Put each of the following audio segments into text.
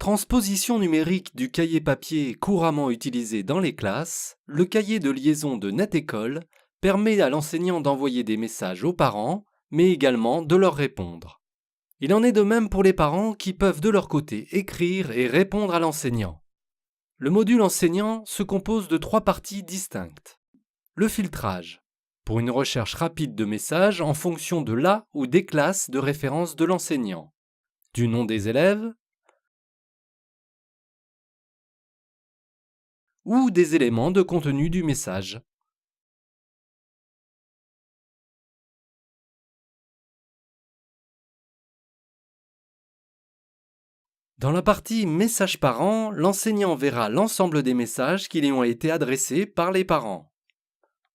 Transposition numérique du cahier papier couramment utilisé dans les classes, le cahier de liaison de NetÉcole permet à l'enseignant d'envoyer des messages aux parents, mais également de leur répondre. Il en est de même pour les parents qui peuvent de leur côté écrire et répondre à l'enseignant. Le module enseignant se compose de 3 parties distinctes. Le filtrage, pour une recherche rapide de messages en fonction de la ou des classes de référence de l'enseignant, du nom des élèves ou des éléments de contenu du message. Dans la partie Messages parents, l'enseignant verra l'ensemble des messages qui lui ont été adressés par les parents.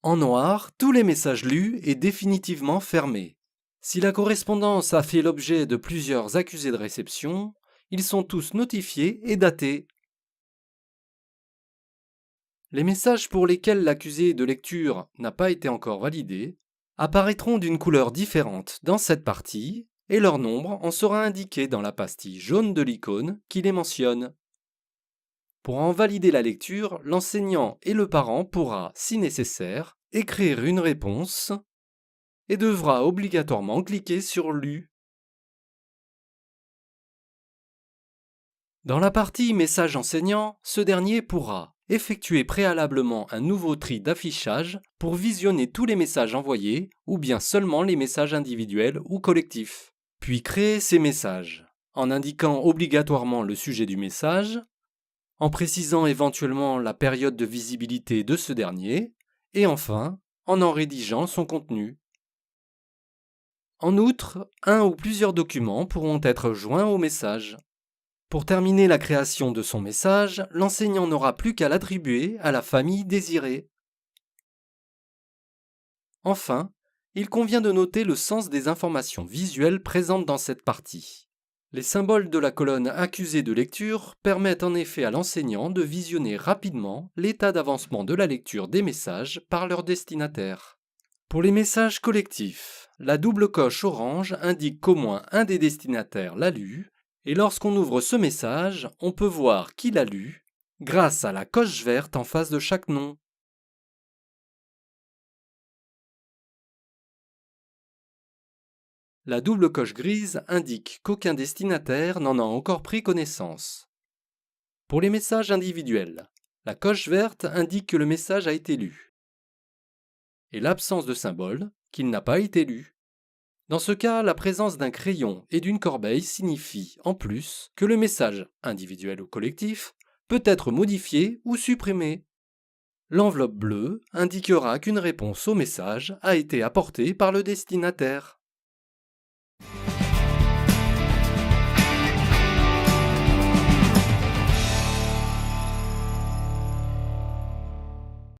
En noir, tous les messages lus et définitivement fermés. Si la correspondance a fait l'objet de plusieurs accusés de réception, ils sont tous notifiés et datés. Les messages pour lesquels l'accusé de lecture n'a pas été encore validé apparaîtront d'une couleur différente dans cette partie et leur nombre en sera indiqué dans la pastille jaune de l'icône qui les mentionne. Pour en valider la lecture, l'enseignant et le parent pourra, si nécessaire, écrire une réponse et devra obligatoirement cliquer sur Lu. Dans la partie Message enseignant, ce dernier pourra effectuer préalablement un nouveau tri d'affichage pour visionner tous les messages envoyés ou bien seulement les messages individuels ou collectifs. Puis créer ces messages en indiquant obligatoirement le sujet du message, en précisant éventuellement la période de visibilité de ce dernier et enfin en rédigeant son contenu. En outre, un ou plusieurs documents pourront être joints au message. Pour terminer la création de son message, l'enseignant n'aura plus qu'à l'attribuer à la famille désirée. Enfin, il convient de noter le sens des informations visuelles présentes dans cette partie. Les symboles de la colonne accusée de lecture permettent en effet à l'enseignant de visionner rapidement l'état d'avancement de la lecture des messages par leur destinataire. Pour les messages collectifs, la double coche orange indique qu'au moins un des destinataires l'a lu, et lorsqu'on ouvre ce message, on peut voir qui l'a lu grâce à la coche verte en face de chaque nom. La double coche grise indique qu'aucun destinataire n'en a encore pris connaissance. Pour les messages individuels, la coche verte indique que le message a été lu, et l'absence de symbole qu'il n'a pas été lu. Dans ce cas, la présence d'un crayon et d'une corbeille signifie, en plus, que le message, individuel ou collectif, peut être modifié ou supprimé. L'enveloppe bleue indiquera qu'une réponse au message a été apportée par le destinataire.